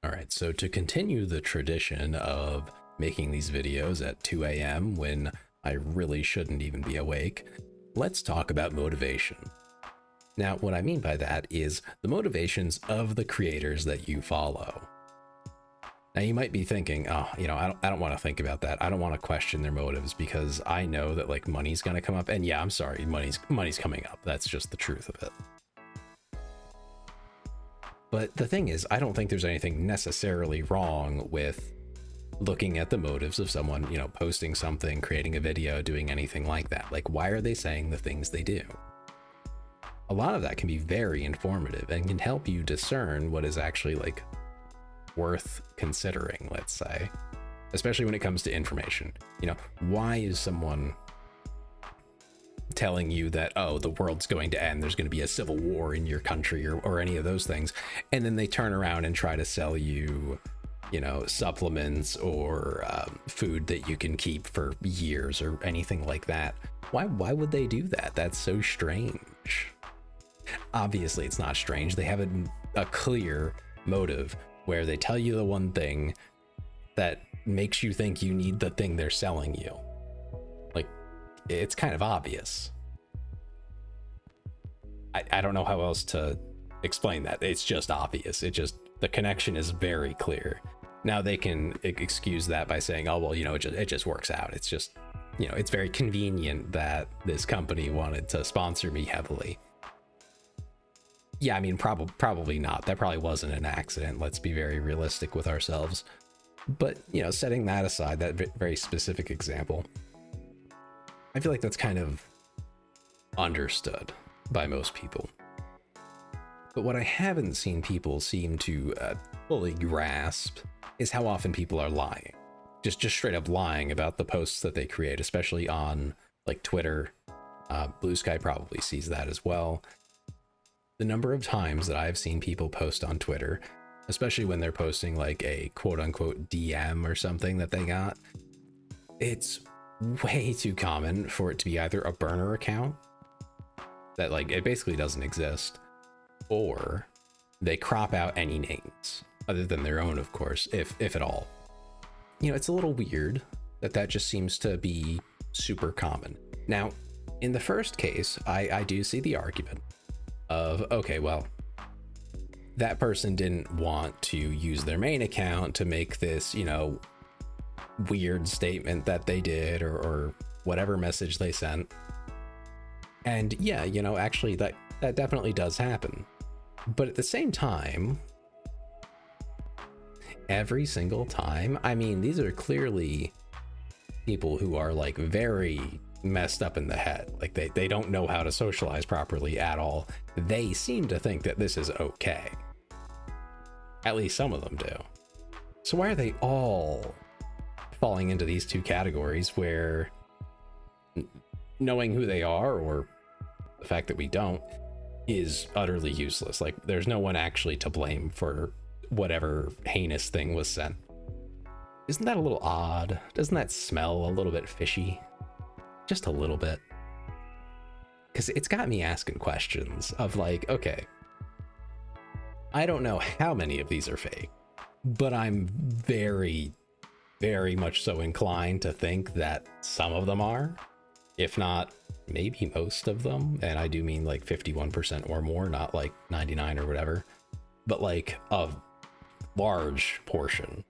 All right, so to continue the tradition of making these videos at 2 a.m. when I really shouldn't even be awake, let's talk about motivation. Now, what I mean by that is the motivations of the creators that you follow. Now, you might be thinking, oh, I don't want to think about that. I don't want to question their motives because I know that like money's going to come up. And yeah, I'm sorry, money's coming up. That's just the truth of it. But the thing is, I don't think there's anything necessarily wrong with looking at the motives of someone, posting something, creating a video, doing anything like that. Like, why are they saying the things they do? A lot of that can be very informative and can help you discern what is actually like worth considering, let's say, especially when it comes to information. Why is someone telling you that, oh, the world's going to end, there's going to be a civil war in your country or any of those things, and then they turn around and try to sell you supplements or food that you can keep for years or anything like that? Why would they do that? That's so strange. Obviously it's not strange. They have a clear motive where they tell you the one thing that makes you think you need the thing they're selling you. Like, it's kind of obvious. I don't know how else to explain that. It's just obvious. The connection is very clear. Now they can excuse that by saying, oh, well, it just works out. It's just, it's very convenient that this company wanted to sponsor me heavily. Yeah, I mean, probably not. That probably wasn't an accident. Let's be very realistic with ourselves. But, setting that aside, that very specific example, I feel like that's kind of understood by most people. But what I haven't seen people seem to fully grasp is how often people are lying. Just straight up lying about the posts that they create, especially on like Twitter. Blue Sky probably sees that as well. The number of times that I've seen people post on Twitter, especially when they're posting like a quote unquote DM or something that they got, it's way too common for it to be either a burner account that like it basically doesn't exist, or they crop out any names other than their own, of course, if at all. It's a little weird that just seems to be super common. Now, in the first case, I do see the argument of, okay, well, that person didn't want to use their main account to make this, weird statement that they did or whatever message they sent. And yeah, actually that definitely does happen. But at the same time, every single time, I mean, these are clearly people who are like very messed up in the head. Like they don't know how to socialize properly at all. They seem to think that this is okay. At least some of them do. So why are they all falling into these two categories where knowing who they are, or the fact that we don't, is utterly useless? Like, there's no one actually to blame for whatever heinous thing was sent. Isn't that a little odd? Doesn't that smell a little bit fishy? Just a little bit. Because it's got me asking questions of like, okay, I don't know how many of these are fake, but I'm very, very much so inclined to think that some of them are, if not maybe most of them. And I do mean like 51% or more, not like 99 or whatever, but like a large portion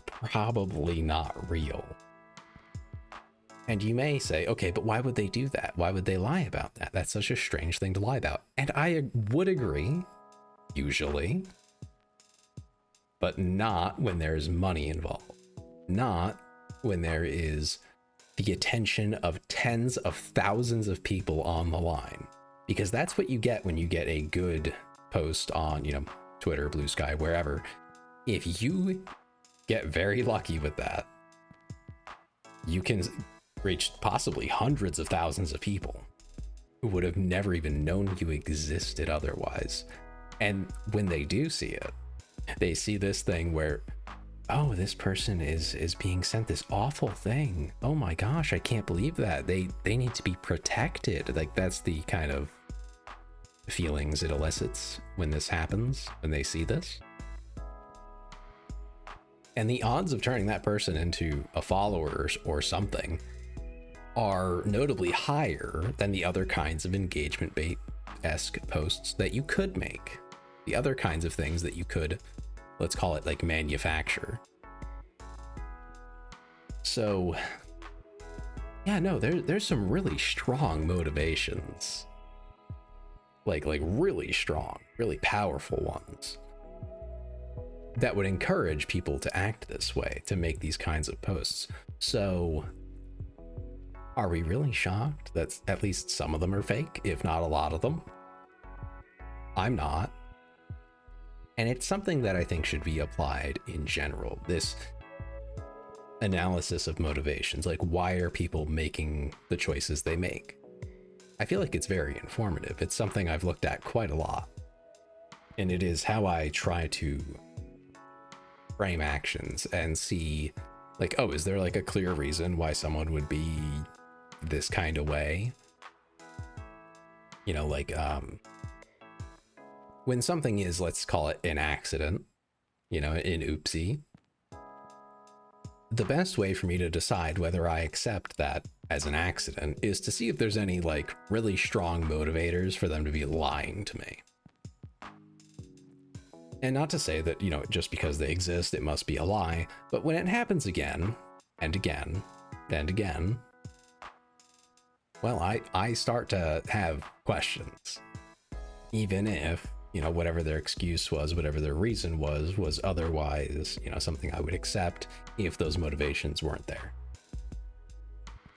probably not real. And you may say, okay, but why would they do that? Why would they lie about that? That's such a strange thing to lie about. And I would agree, usually, but not when there's money involved. Not when there is the attention of tens of thousands of people on the line. Because that's what you get when you get a good post on, Twitter, Blue Sky, wherever. If you get very lucky with that, you can reach possibly hundreds of thousands of people who would have never even known you existed otherwise. And when they do see it, they see this thing where, oh, this person is being sent this awful thing. Oh my gosh, I can't believe that. They need to be protected. Like, that's the kind of feelings it elicits when this happens, when they see this. And the odds of turning that person into a follower or something are notably higher than the other kinds of engagement bait-esque posts that you could make. The other kinds of things that you could, let's call it like manufacture. So yeah, no, there's some really strong motivations. Like really strong, really powerful ones that would encourage people to act this way, to make these kinds of posts. So are we really shocked that at least some of them are fake, if not a lot of them? I'm not. And it's something that I think should be applied in general. This analysis of motivations, like why are people making the choices they make? I feel like it's very informative. It's something I've looked at quite a lot. And it is how I try to frame actions and see, like, oh, is there like a clear reason why someone would be this kind of way? You know, like when something is, let's call it an accident, you know, an oopsie, the best way for me to decide whether I accept that as an accident is to see if there's any like really strong motivators for them to be lying to me. And not to say that, you know, just because they exist, it must be a lie, but when it happens again and again and again, well, I start to have questions. Even if, you know, whatever their excuse was, whatever their reason was otherwise, you know, something I would accept if those motivations weren't there.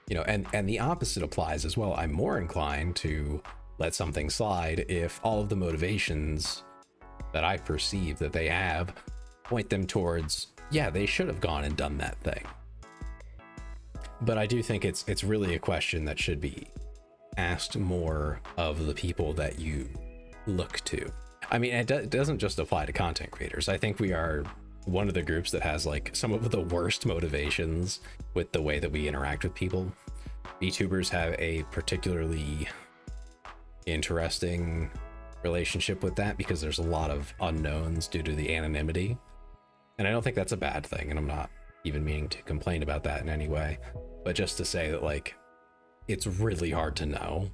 You know, and the opposite applies as well. I'm more inclined to let something slide if all of the motivations that I perceive that they have point them towards, yeah, they should have gone and done that thing. But I do think it's really a question that should be asked more of the people that you look to. I mean, it doesn't just apply to content creators. I think we are one of the groups that has like some of the worst motivations with the way that we interact with people. VTubers have a particularly interesting relationship with that because there's a lot of unknowns due to the anonymity. And I don't think that's a bad thing, and I'm not even meaning to complain about that in any way, but just to say that like it's really hard to know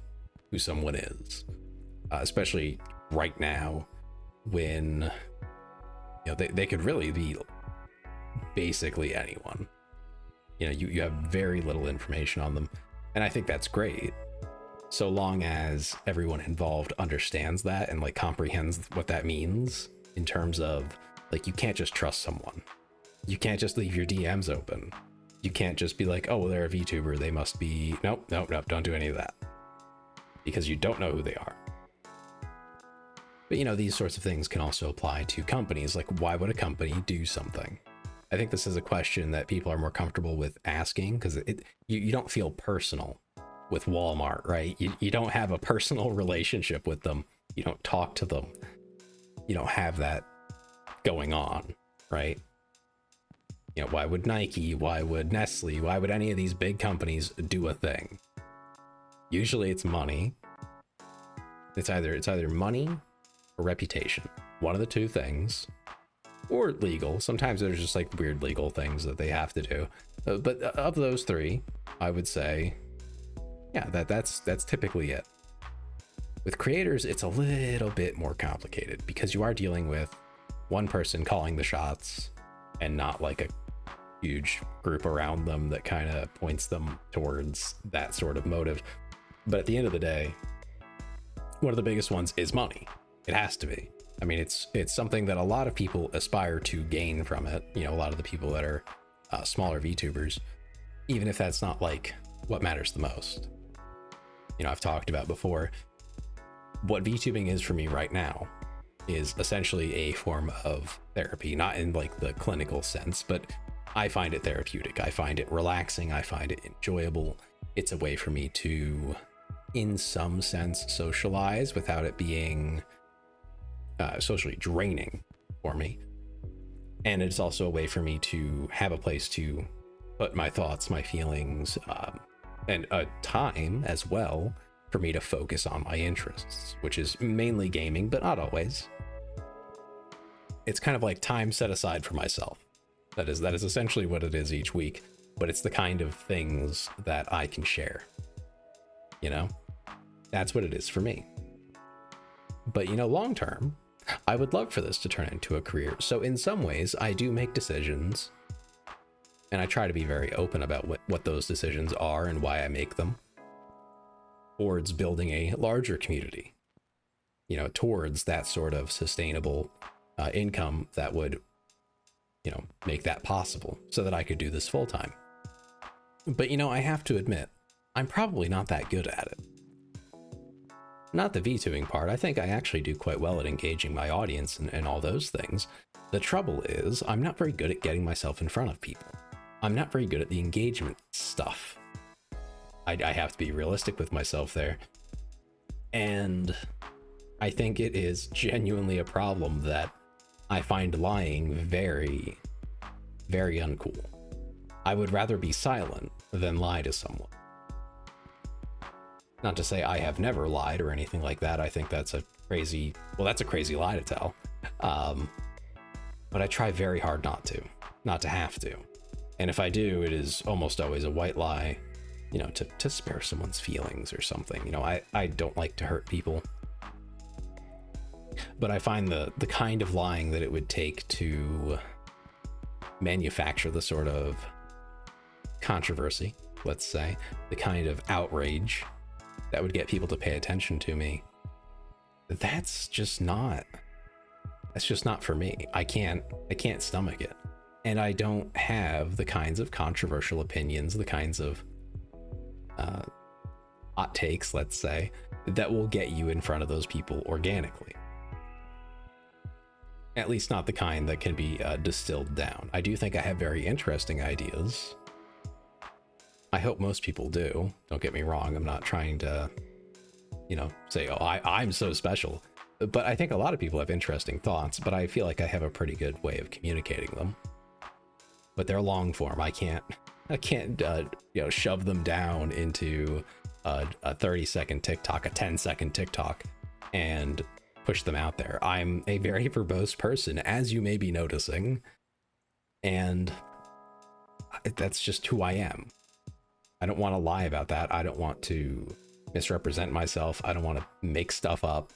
who someone is, especially right now when, you know, they could really be basically anyone. You know, you have very little information on them, and I think that's great, so long as everyone involved understands that and like comprehends what that means in terms of like, you can't just trust someone. You can't just leave your DMs open. You can't just be like, oh, well, they're a VTuber, they must be, nope, don't do any of that, because you don't know who they are. But you know, these sorts of things can also apply to companies. Like, why would a company do something? I think this is a question that people are more comfortable with asking because you don't feel personal with Walmart, right? You don't have a personal relationship with them. You don't talk to them. You don't have that going on, right? You know, why would Nike, why would Nestle, why would any of these big companies do a thing? Usually it's money. It's either money or reputation. One of the two things. Or legal. Sometimes there's just like weird legal things that they have to do. But of those three, I would say, yeah, that's typically it. With creators, it's a little bit more complicated because you are dealing with one person calling the shots and not like a huge group around them that kind of points them towards that sort of motive. But at the end of the day, one of the biggest ones is money. It has to be. I mean, it's something that a lot of people aspire to gain from it. You know, a lot of the people that are smaller VTubers, even if that's not like what matters the most. You know, I've talked about before, what VTubing is for me right now is essentially a form of therapy, not in like the clinical sense, but I find it therapeutic. I find it relaxing. I find it enjoyable. It's a way for me to, in some sense, socialize without it being socially draining for me. And it's also a way for me to have a place to put my thoughts, my feelings, and a time as well for me to focus on my interests, which is mainly gaming, but not always. It's kind of like time set aside for myself. That is essentially what it is each week, but it's the kind of things that I can share. You know, that's what it is for me. But, you know, long term, I would love for this to turn into a career. So in some ways, I do make decisions, and I try to be very open about what those decisions are and why I make them, towards building a larger community, you know, towards that sort of sustainable income that would, you know, make that possible so that I could do this full time. But, you know, I have to admit, I'm probably not that good at it. Not the VTubing part. I think I actually do quite well at engaging my audience and all those things. The trouble is, I'm not very good at getting myself in front of people. I'm not very good at the engagement stuff. I have to be realistic with myself there. And I think it is genuinely a problem that I find lying very, very uncool. I would rather be silent than lie to someone. Not to say I have never lied or anything like that. I think that's a crazy lie to tell. But I try very hard not to have to. And if I do, it is almost always a white lie, you know, to spare someone's feelings or something. You know, I don't like to hurt people. But I find the kind of lying that it would take to manufacture the sort of controversy, let's say, the kind of outrage that would get people to pay attention to me, that's just not for me. I can't stomach it. And I don't have the kinds of controversial opinions, the kinds of hot takes, let's say, that will get you in front of those people organically. At least not the kind that can be distilled down. I do think I have very interesting ideas. I hope most people do. Don't get me wrong. I'm not trying to, you know, say, oh, I'm so special. But I think a lot of people have interesting thoughts, but I feel like I have a pretty good way of communicating them. But they're long form. I can't you know, shove them down into a 30-second TikTok, a 10-second TikTok, and push them out there. I'm a very verbose person, as you may be noticing, and that's just who I am. I don't want to lie about that. I don't want to misrepresent myself. I don't want to make stuff up.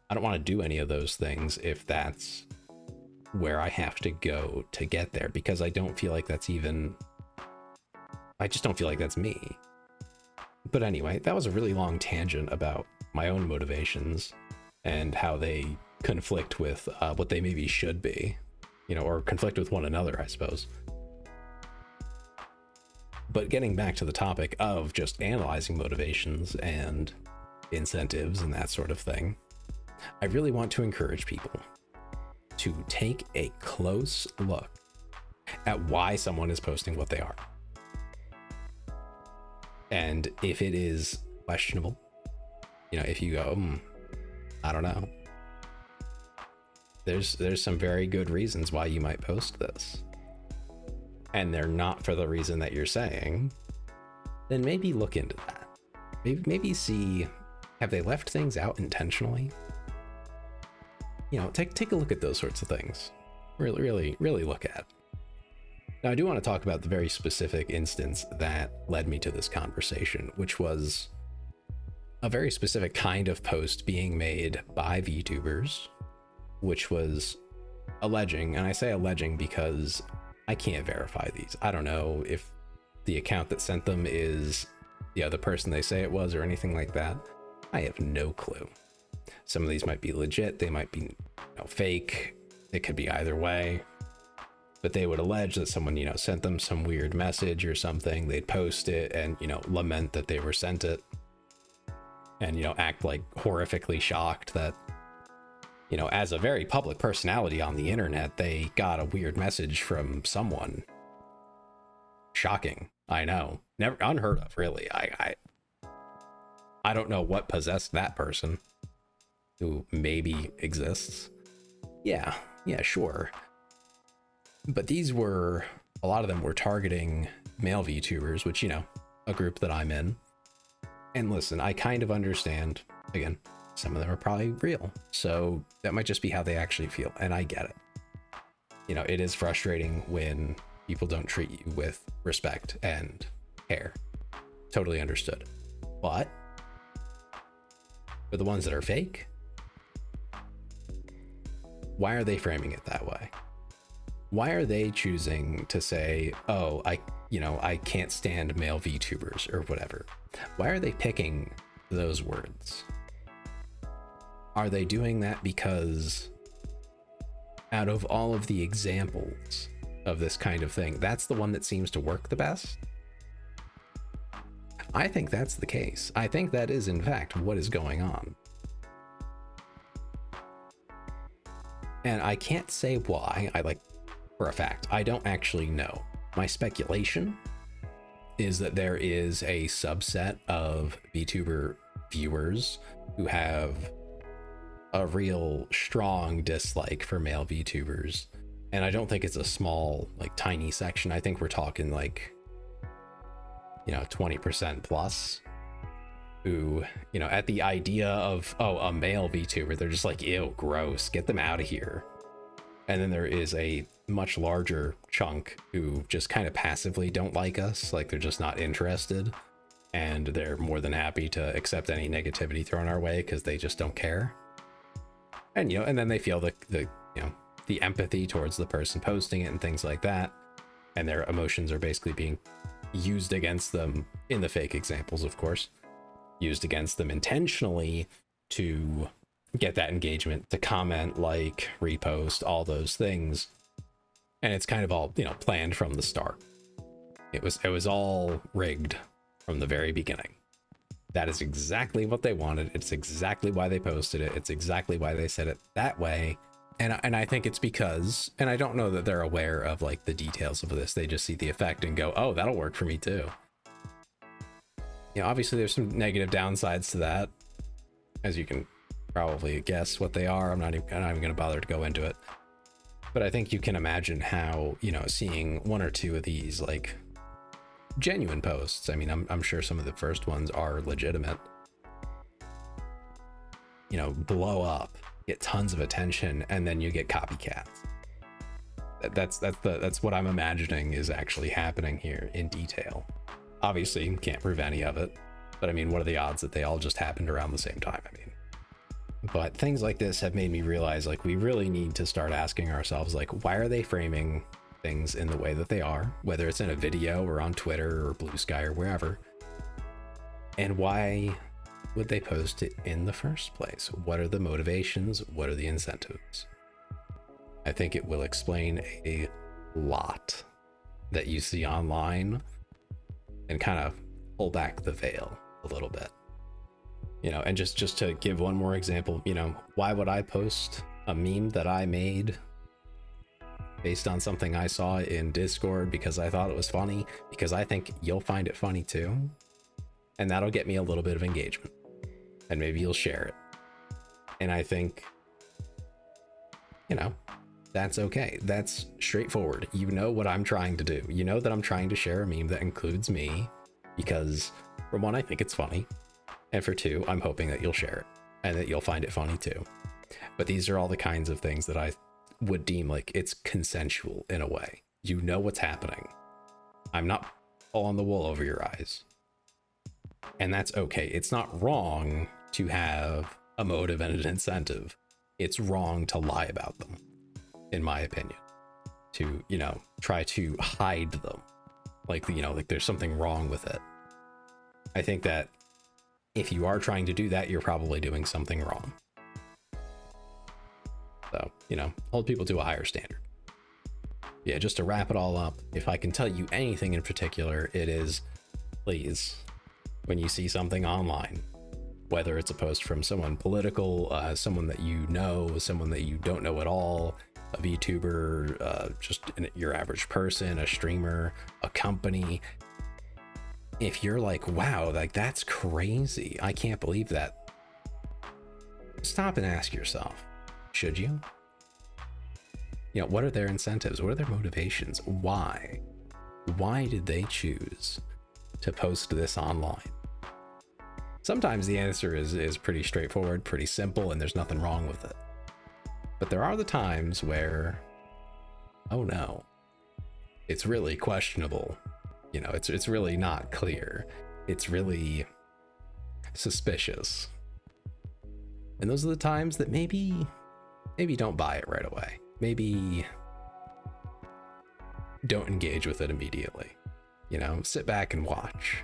I don't want to do any of those things if that's where I have to go to get there, because I don't feel like I just don't feel like that's me. But anyway, that was a really long tangent about my own motivations and how they conflict with what they maybe should be, you know, or conflict with one another, I suppose. But getting back to the topic of just analyzing motivations and incentives and that sort of thing, I really want to encourage people to take a close look at why someone is posting what they are. And if it is questionable, you know, if you go, I don't know, there's some very good reasons why you might post this, and they're not for the reason that you're saying, then maybe look into that. Maybe see, have they left things out intentionally? You know, take a look at those sorts of things. Really look at. Now, I do want to talk about the very specific instance that led me to this conversation, which was a very specific kind of post being made by VTubers, which was alleging, and I say alleging because I can't verify these. I don't know if the account that sent them is the other person they say it was or anything like that. I have no clue. Some of these might be legit, they might be, you know, fake. It could be either way. But they would allege that someone, you know, sent them some weird message or something. They'd post it and, you know, lament that they were sent it. And, you know, act like horrifically shocked that, you know, as a very public personality on the internet, they got a weird message from someone. Shocking. I know. Never unheard of, really. I don't know what possessed that person, who maybe exists. Yeah, sure. But these were, a lot of them were targeting male VTubers, which, you know, a group that I'm in. And listen, I kind of understand, again, some of them are probably real. So that might just be how they actually feel. And I get it. You know, it is frustrating when people don't treat you with respect and care. Totally understood. But for the ones that are fake, why are they framing it that way? Why are they choosing to say, oh, I can't stand male VTubers or whatever? Why are they picking those words? Are they doing that because out of all of the examples of this kind of thing, that's the one that seems to work the best? I think that's the case. I think that is, in fact, what is going on. And I can't say why. For a fact, I don't actually know. My speculation is that there is a subset of VTuber viewers who have a real strong dislike for male VTubers. And I don't think it's a small, tiny section. I think we're talking 20% plus who, at the idea of, oh, a male VTuber, they're just like, ew, gross, get them out of here. And then there is a much larger chunk who just kind of passively don't like us, like they're just not interested, and they're more than happy to accept any negativity thrown our way because they just don't care. And and then they feel the empathy towards the person posting it and things like that, and their emotions are basically being used against them in the fake examples, of course, used against them intentionally to get that engagement, to comment, repost, all those things. And it's kind of all, planned from the start. It was all rigged from the very beginning. That is exactly what they wanted. It's exactly why they posted it. It's exactly why they said it that way. And I think it's because, and I don't know that they're aware of the details of this. They just see the effect and go, oh, that'll work for me too. Obviously there's some negative downsides to that, as you can probably guess what they are. I'm not even going to bother to go into it. But I think you can imagine how, seeing one or two of these genuine posts. I mean, I'm sure some of the first ones are legitimate. Blow up, get tons of attention, and then you get copycats. That's what I'm imagining is actually happening here in detail. Obviously, you can't prove any of it, but I mean, what are the odds that they all just happened around the same time? I mean, but things like this have made me realize we really need to start asking ourselves why are they framing things in the way that they are, whether it's in a video or on Twitter or Blue Sky or wherever, and why would they post it in the first place? What are the motivations? What are the incentives? I think it will explain a lot that you see online and kind of pull back the veil a little bit. And just to give one more example, why would I post a meme that I made based on something I saw in Discord because I thought it was funny? Because I think you'll find it funny too. And that'll get me a little bit of engagement. And maybe you'll share it. And I think, that's okay. That's straightforward. You know what I'm trying to do. You know that I'm trying to share a meme that includes me because, for one, I think it's funny. And for two, I'm hoping that you'll share it and that you'll find it funny too. But these are all the kinds of things that I would deem it's consensual in a way. You know what's happening. I'm not pulling the wool over your eyes. And that's okay. It's not wrong to have a motive and an incentive. It's wrong to lie about them, in my opinion. To, try to hide them. There's something wrong with it. I think that if you are trying to do that, you're probably doing something wrong. So, hold people to a higher standard. Yeah, just to wrap it all up, if I can tell you anything in particular, it is, please, when you see something online, whether it's a post from someone political, someone that someone that you don't know at all, a VTuber, just your average person, a streamer, a company, if you're wow, that's crazy, I can't believe that, stop and ask yourself, should you? What are their incentives? What are their motivations? Why did they choose to post this online? Sometimes the answer is pretty straightforward, pretty simple, and there's nothing wrong with it. But there are the times where, oh no, it's really questionable. You know, it's really not clear. It's really suspicious. And those are the times that maybe don't buy it right away. Maybe don't engage with it immediately. You know, sit back and watch.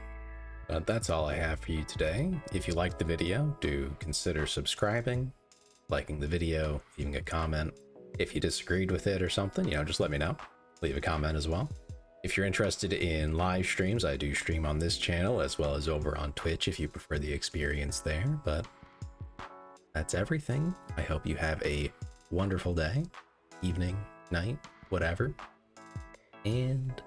But that's all I have for you today. If you liked the video, do consider subscribing, liking the video, leaving a comment. If you disagreed with it or something, you know, just let me know. Leave a comment as well. If you're interested in live streams, I do stream on this channel as well as over on Twitch if you prefer the experience there. But that's everything. I hope you have a wonderful day, evening, night, whatever. And